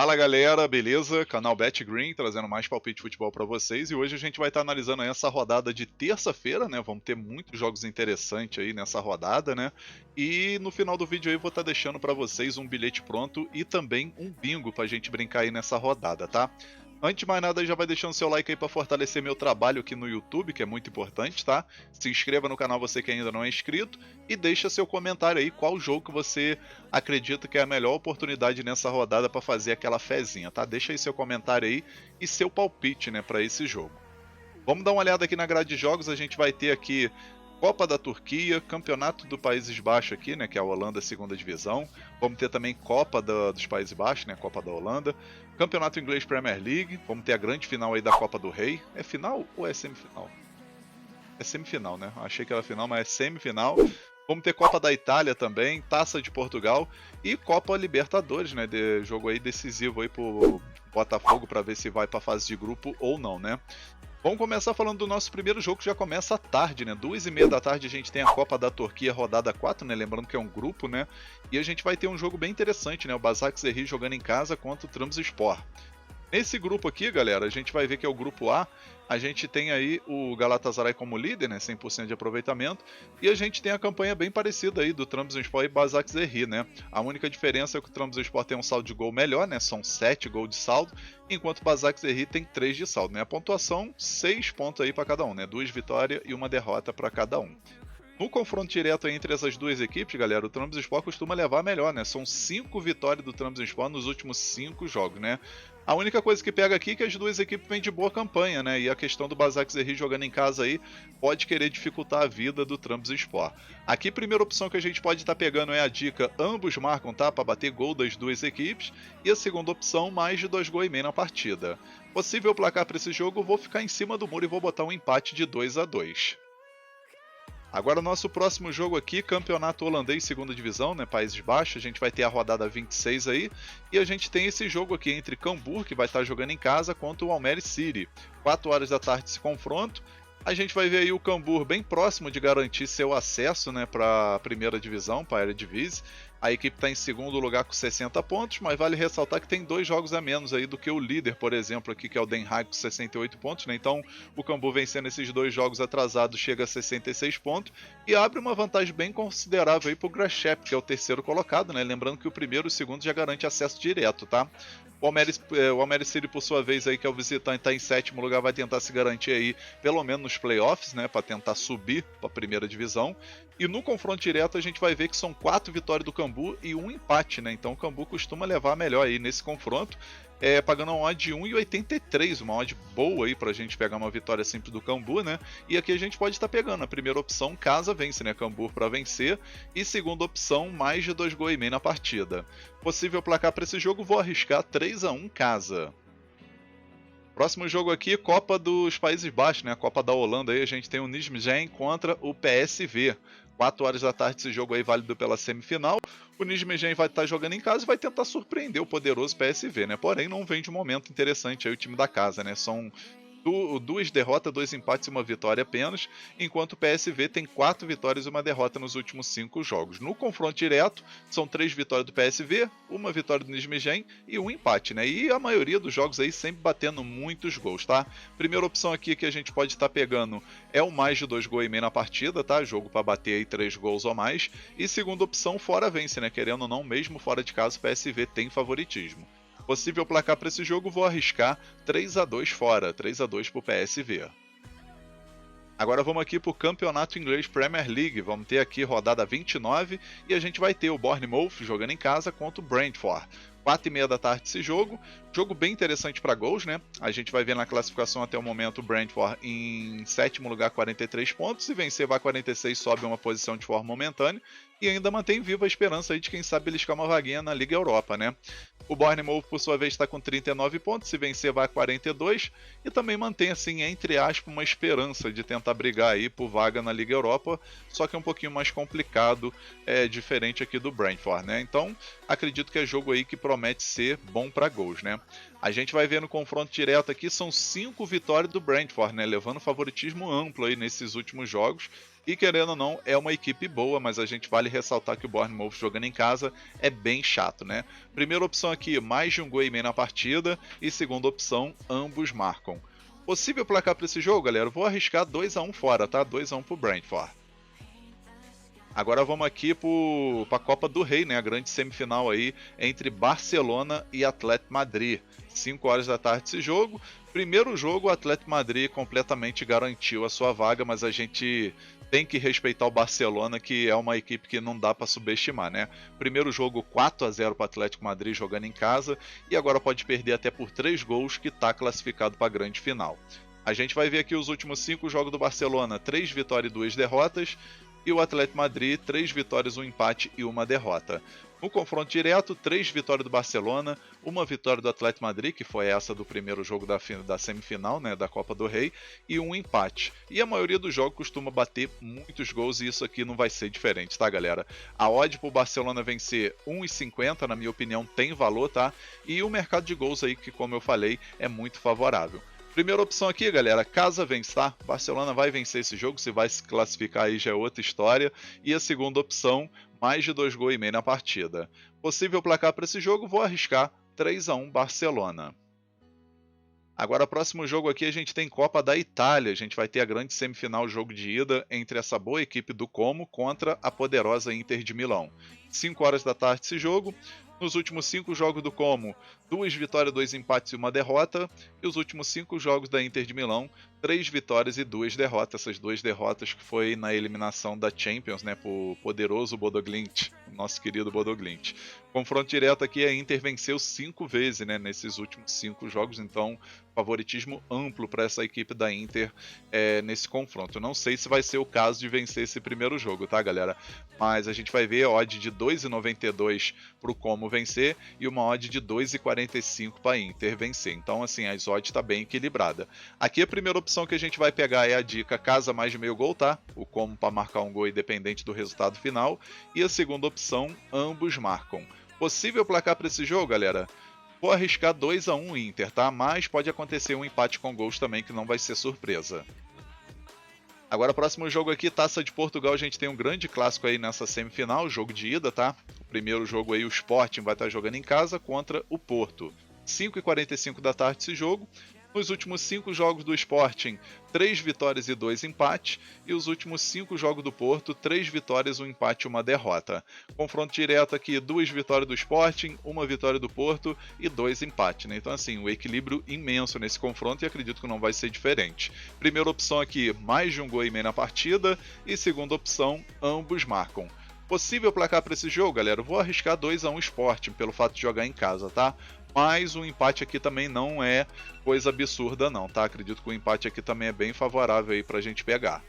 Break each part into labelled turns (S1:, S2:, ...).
S1: Fala galera, beleza? Canal Bet Green trazendo mais palpite de futebol para vocês e hoje a gente vai estar analisando aí essa rodada de terça-feira, né? Vamos ter muitos jogos interessantes aí nessa rodada, né? E no final do vídeo aí eu vou estar deixando para vocês um bilhete pronto e também um bingo pra gente brincar aí nessa rodada, tá? Antes de mais nada, já vai deixando seu like aí para fortalecer meu trabalho aqui no YouTube, que é muito importante, tá? Se inscreva no canal você que ainda não é inscrito e deixa seu comentário aí qual jogo que você acredita que é a melhor oportunidade nessa rodada para fazer aquela fezinha, tá? Deixa aí seu comentário aí e seu palpite, né, para esse jogo. Vamos dar uma olhada aqui na grade de jogos, a gente vai ter aqui Copa da Turquia, Campeonato dos Países Baixos aqui, né, que é a Holanda, segunda divisão. Vamos ter também Copa dos Países Baixos, né, Copa da Holanda. Campeonato Inglês Premier League. Vamos ter a grande final aí da Copa do Rei. É final ou é semifinal? É semifinal, né? Achei que era final, mas é semifinal. Vamos ter Copa da Itália também, Taça de Portugal e Copa Libertadores, né? Jogo aí decisivo aí pro Botafogo para ver se vai para fase de grupo ou não, né? Vamos começar falando do nosso primeiro jogo, que já começa à tarde, né? 2h30 da tarde a gente tem a Copa da Turquia, rodada 4, né? Lembrando que é um grupo, né? E a gente vai ter um jogo bem interessante, né? O Başakşehir jogando em casa contra o Trabzonspor. Nesse grupo aqui, galera, a gente vai ver que é o grupo A. A gente tem aí o Galatasaray como líder, né? 100% de aproveitamento. E a gente tem a campanha bem parecida aí do Trabzonspor e Başakşehir, né? A única diferença é que o Trabzonspor tem um saldo de gol melhor, né? São 7 gols de saldo, enquanto o Başakşehir tem 3 de saldo, né? A pontuação, 6 pontos aí para cada um, né? 2 vitórias e 1 derrota para cada um. No confronto direto entre essas duas equipes, galera, o Trabzonspor costuma levar melhor, né? São 5 vitórias do Trabzonspor nos últimos 5 jogos, né? A única coisa que pega aqui é que as duas equipes vêm de boa campanha, né? E a questão do Başakşehir jogando em casa aí pode querer dificultar a vida do Trabzonspor. Aqui, a primeira opção que a gente pode estar pegando é a dica: ambos marcam, tá? Para bater gol das duas equipes. E a segunda opção, mais de 2,5 gols na partida. Possível placar para esse jogo, eu vou ficar em cima do muro e vou botar um empate de 2-2. Agora o nosso próximo jogo aqui, Campeonato Holandês, segunda divisão, né, Países Baixos. A gente vai ter a rodada 26 aí. E a gente tem esse jogo aqui entre Cambuur, que vai estar jogando em casa, contra o Almere City. 4 horas da tarde esse confronto. A gente vai ver aí o Cambuur bem próximo de garantir seu acesso, né, para a primeira divisão, para a Eredivisie. A equipe está em segundo lugar com 60 pontos, mas vale ressaltar que tem 2 jogos a menos aí do que o líder, por exemplo, aqui, que é o Den Haag com 68 pontos, né? Então o Cambuur vencendo esses 2 jogos atrasados chega a 66 pontos e abre uma vantagem bem considerável aí para o Grashep, que é o terceiro colocado, né? Lembrando que o primeiro e o segundo já garante acesso direto, tá? O Almere City, por sua vez, aí, que é o visitante, está em sétimo lugar, vai tentar se garantir aí, pelo menos nos playoffs, né, para tentar subir para a primeira divisão. E no confronto direto a gente vai ver que são 4 vitórias do Cambuur e 1 empate, né? Então o Cambuur costuma levar melhor aí nesse confronto, pagando uma odd de 1,83, uma odd boa aí pra gente pegar uma vitória simples do Cambuur, né? E aqui a gente pode estar pegando a primeira opção, casa vence, né? Cambuur para vencer, e segunda opção, mais de 2,5 gols na partida. Possível placar para esse jogo, vou arriscar 3-1 casa. Próximo jogo aqui, Copa dos Países Baixos, né? A Copa da Holanda aí, a gente tem o Nijmegen contra o PSV. 4 horas da tarde esse jogo aí, válido pela semifinal. O Nijmegen vai estar jogando em casa e vai tentar surpreender o poderoso PSV, né? Porém, não vem de um momento interessante aí o time da casa, né? São 2 derrotas, 2 empates e 1 vitória apenas, enquanto o PSV tem 4 vitórias e 1 derrota nos últimos 5 jogos. No confronto direto, são 3 vitórias do PSV, 1 vitória do Nijmegen e 1 empate, né? E a maioria dos jogos aí sempre batendo muitos gols, tá? Primeira opção aqui que a gente pode estar pegando é o mais de 2,5 gols na partida, tá? Jogo para bater aí 3 gols ou mais. E segunda opção, fora vence, né? Querendo ou não, mesmo fora de casa, o PSV tem favoritismo. Possível placar para esse jogo, vou arriscar 3-2 fora, 3-2 para o PSV. Agora vamos aqui para o Campeonato Inglês Premier League, vamos ter aqui rodada 29 e a gente vai ter o Bournemouth jogando em casa contra o Brentford. 4h30 da tarde esse jogo bem interessante para gols, né? A gente vai ver na classificação até o momento o Brentford em sétimo lugar, 43 pontos, se vencer vai 46, sobe uma posição de forma momentânea e ainda mantém viva a esperança aí de quem sabe beliscar uma vaguinha na Liga Europa, né? O Bournemouth, por sua vez, está com 39 pontos, se vencer vai a 42 e também mantém, assim, entre aspas, uma esperança de tentar brigar aí por vaga na Liga Europa, só que é um pouquinho mais complicado, diferente aqui do Brentford, né? Então, acredito que é jogo aí que promete ser bom para gols, né? A gente vai ver no confronto direto aqui, são 5 vitórias do Brentford, né? Levando favoritismo amplo aí nesses últimos jogos. E querendo ou não, é uma equipe boa, mas a gente vale ressaltar que o Bournemouth jogando em casa é bem chato, né? Primeira opção aqui, mais de um gol e meio na partida. E segunda opção, ambos marcam. Possível placar para esse jogo, galera? Eu vou arriscar 2-1 fora, tá? 2-1 pro Brentford. Agora vamos aqui para a Copa do Rei, né? A grande semifinal aí entre Barcelona e Atlético Madrid. 5 horas da tarde esse jogo. Primeiro jogo, o Atlético Madrid completamente garantiu a sua vaga, mas a gente tem que respeitar o Barcelona, que é uma equipe que não dá para subestimar, né? Primeiro jogo 4-0 para o Atlético Madrid jogando em casa e agora pode perder até por 3 gols, que está classificado para a grande final. A gente vai ver aqui os últimos 5 jogos do Barcelona, 3 vitórias e 2 derrotas. E o Atlético Madrid, 3 vitórias, 1 empate e 1 derrota. No confronto direto, 3 vitórias do Barcelona, 1 vitória do Atlético Madrid, que foi essa do primeiro jogo da semifinal, né, da Copa do Rei, e 1 empate. E a maioria dos jogos costuma bater muitos gols e isso aqui não vai ser diferente, tá, galera? A odd pro Barcelona vencer 1,50, na minha opinião, tem valor, tá? E o mercado de gols aí, que como eu falei, é muito favorável. Primeira opção aqui, galera, casa vence, tá? Barcelona vai vencer esse jogo, se vai se classificar aí já é outra história. E a segunda opção, mais de 2 gols e meio na partida. Possível placar para esse jogo, vou arriscar 3-1 Barcelona. Agora, próximo jogo aqui, a gente tem Copa da Itália. A gente vai ter a grande semifinal, jogo de ida, entre essa boa equipe do Como contra a poderosa Inter de Milão. 5 horas da tarde esse jogo. Nos últimos 5 jogos do Como, 2 vitórias, 2 empates e 1 derrota. E os últimos 5 jogos da Inter de Milão, 3 vitórias e 2 derrotas. Essas 2 derrotas que foi na eliminação da Champions, né, por poderoso Bodo Glimt, nosso querido Bodo Glimt. Confronto direto aqui, a Inter venceu 5 vezes, né, nesses últimos 5 jogos, então favoritismo amplo para essa equipe da Inter nesse confronto. Não sei se vai ser o caso de vencer esse primeiro jogo, tá, galera? Mas a gente vai ver a odd de 2,92 para o Como vencer e uma odd de 2,45 para a Inter vencer. Então, assim, as odds está bem equilibrada. Aqui a primeira opção que a gente vai pegar é a dica casa mais de meio gol, tá? O Como para marcar um gol independente do resultado final. E a segunda opção, ambos marcam. Possível placar para esse jogo, galera? Vou arriscar 2-1 Inter, tá? Mas pode acontecer um empate com gols também, que não vai ser surpresa. Agora, próximo jogo aqui, Taça de Portugal, a gente tem um grande clássico aí nessa semifinal, jogo de ida, tá? O primeiro jogo aí, o Sporting vai estar jogando em casa contra o Porto. 5h45 da tarde esse jogo. Nos últimos 5 jogos do Sporting, 3 vitórias e 2 empates. E os últimos 5 jogos do Porto, 3 vitórias, 1 empate e 1 derrota. Confronto direto aqui, 2 vitórias do Sporting, 1 vitória do Porto e 2 empates, né? Então, assim, um equilíbrio imenso nesse confronto e acredito que não vai ser diferente. Primeira opção aqui, mais de um gol e meio na partida. E segunda opção, ambos marcam. Possível placar para esse jogo, galera? Eu vou arriscar 2-1 Sporting, pelo fato de jogar em casa, tá? Mas o empate aqui também não é coisa absurda não, tá? Acredito que o empate aqui também é bem favorável aí pra gente pegar.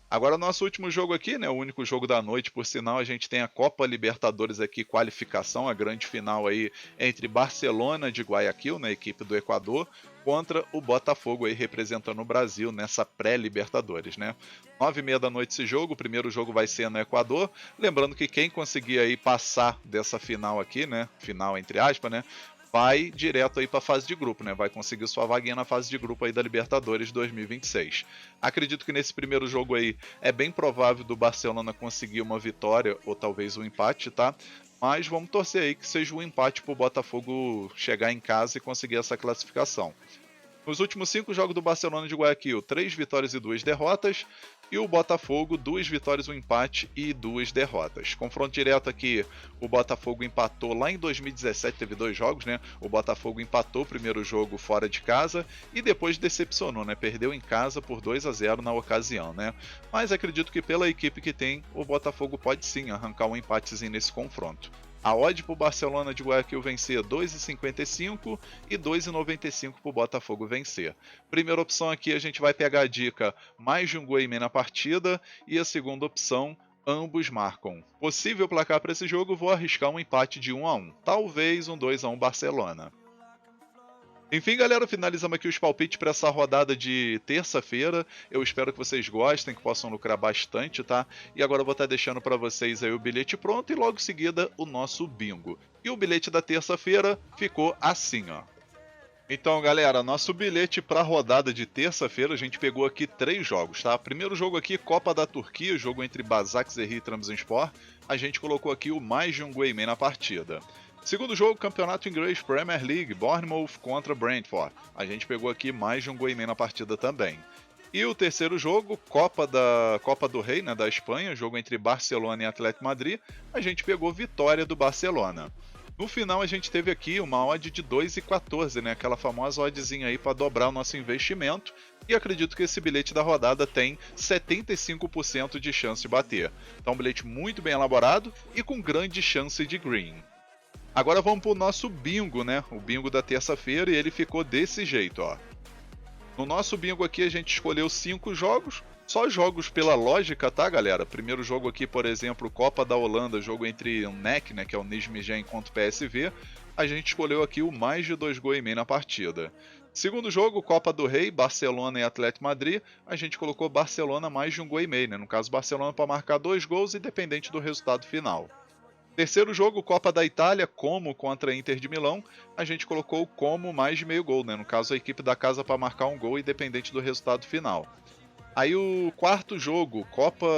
S1: Agora, nosso último jogo aqui, né, o único jogo da noite, por sinal, a gente tem a Copa Libertadores aqui, qualificação, a grande final aí entre Barcelona de Guayaquil, né, equipe do Equador, contra o Botafogo aí representando o Brasil nessa pré-Libertadores, né? 9h30 da noite esse jogo, o primeiro jogo vai ser no Equador, lembrando que quem conseguir aí passar dessa final aqui, né, final entre aspas, né, vai direto aí para a fase de grupo, né? Vai conseguir sua vaguinha na fase de grupo aí da Libertadores 2026. Acredito que nesse primeiro jogo aí é bem provável do Barcelona conseguir uma vitória ou talvez um empate, tá? Mas vamos torcer aí que seja um empate para o Botafogo chegar em casa e conseguir essa classificação. Nos últimos 5 jogos do Barcelona de Guayaquil, 3 vitórias e 2 derrotas. E o Botafogo, 2 vitórias, 1 empate e 2 derrotas. Confronto direto aqui, o Botafogo empatou lá em 2017, teve 2 jogos, né? O Botafogo empatou o primeiro jogo fora de casa e depois decepcionou, né? Perdeu em casa por 2-0 na ocasião, né? Mas acredito que pela equipe que tem, o Botafogo pode sim arrancar um empatezinho nesse confronto. A odd para o Barcelona de Guayaquil vencer 2,55 e 2,95 para o Botafogo vencer. Primeira opção aqui, a gente vai pegar a dica mais de um gol e meio na partida e a segunda opção, ambos marcam. Possível placar para esse jogo, vou arriscar um empate de 1-1, talvez um 2-1 Barcelona. Enfim, galera, finalizamos aqui os palpites para essa rodada de terça-feira. Eu espero que vocês gostem, que possam lucrar bastante, tá? E agora eu vou estar deixando para vocês aí o bilhete pronto e logo em seguida o nosso bingo. E o bilhete da terça-feira ficou assim, ó. Então, galera, nosso bilhete para a rodada de terça-feira, a gente pegou aqui 3 jogos, tá? Primeiro jogo aqui, Copa da Turquia, jogo entre Başakşehir e Trabzonspor. A gente colocou aqui o mais de um gol e meio na partida. Segundo jogo, Campeonato Inglês Premier League, Bournemouth contra Brentford. A gente pegou aqui mais de um gol e meio na partida também. E o terceiro jogo, Copa do Rei, né, da Espanha, jogo entre Barcelona e Atlético Madrid. A gente pegou vitória do Barcelona. No final a gente teve aqui uma odd de 2,14, né? Aquela famosa oddzinha aí para dobrar o nosso investimento. E acredito que esse bilhete da rodada tem 75% de chance de bater. Então um bilhete muito bem elaborado e com grande chance de green. Agora vamos para o nosso bingo, né? O bingo da terça-feira, e ele ficou desse jeito, ó. No nosso bingo aqui a gente escolheu 5 jogos. Só jogos pela lógica, tá, galera? Primeiro jogo aqui, por exemplo, Copa da Holanda, jogo entre o NEC, né, que é o Nijmegen contra o PSV. A gente escolheu aqui o mais de 2 gols e meio na partida. Segundo jogo, Copa do Rei, Barcelona e Atlético Madrid. A gente colocou Barcelona mais de 1 gol e meio, né? No caso, Barcelona para marcar 2 gols, independente do resultado final. Terceiro jogo, Copa da Itália, Como contra a Inter de Milão. A gente colocou o Como mais de meio gol, né? No caso, a equipe da casa para marcar 1 gol, independente do resultado final. Aí o quarto jogo, Copa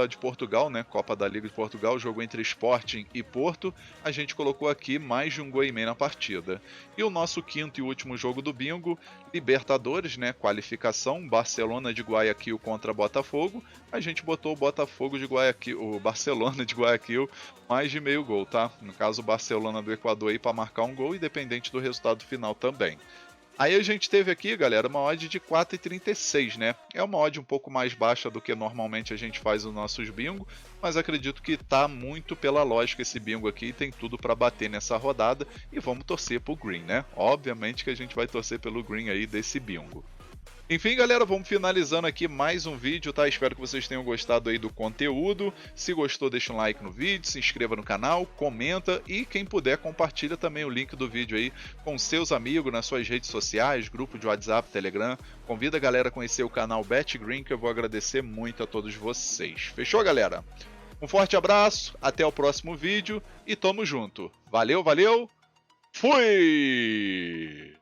S1: de Portugal, né? Copa da Liga de Portugal, jogo entre Sporting e Porto. A gente colocou aqui mais de 1 gol e meio na partida. E o nosso quinto e último jogo do bingo, Libertadores, né? Qualificação, Barcelona de Guayaquil contra Botafogo. A gente botou o Botafogo de Guayaquil, o Barcelona de Guayaquil, mais de meio gol, tá? No caso, o Barcelona do Equador aí para marcar 1 gol, independente do resultado final também. Aí a gente teve aqui, galera, uma odd de 4,36, né? É uma odd um pouco mais baixa do que normalmente a gente faz nos nossos bingo, mas acredito que tá muito pela lógica esse bingo aqui e tem tudo para bater nessa rodada e vamos torcer pro green, né? Obviamente que a gente vai torcer pelo green aí desse bingo. Enfim, galera, vamos finalizando aqui mais um vídeo, tá? Espero que vocês tenham gostado aí do conteúdo. Se gostou, deixa um like no vídeo, se inscreva no canal, comenta e quem puder compartilha também o link do vídeo aí com seus amigos nas suas redes sociais, grupo de WhatsApp, Telegram. Convida a galera a conhecer o canal BetGreen, que eu vou agradecer muito a todos vocês. Fechou, galera? Um forte abraço, até o próximo vídeo e tamo junto. Valeu, valeu, fui!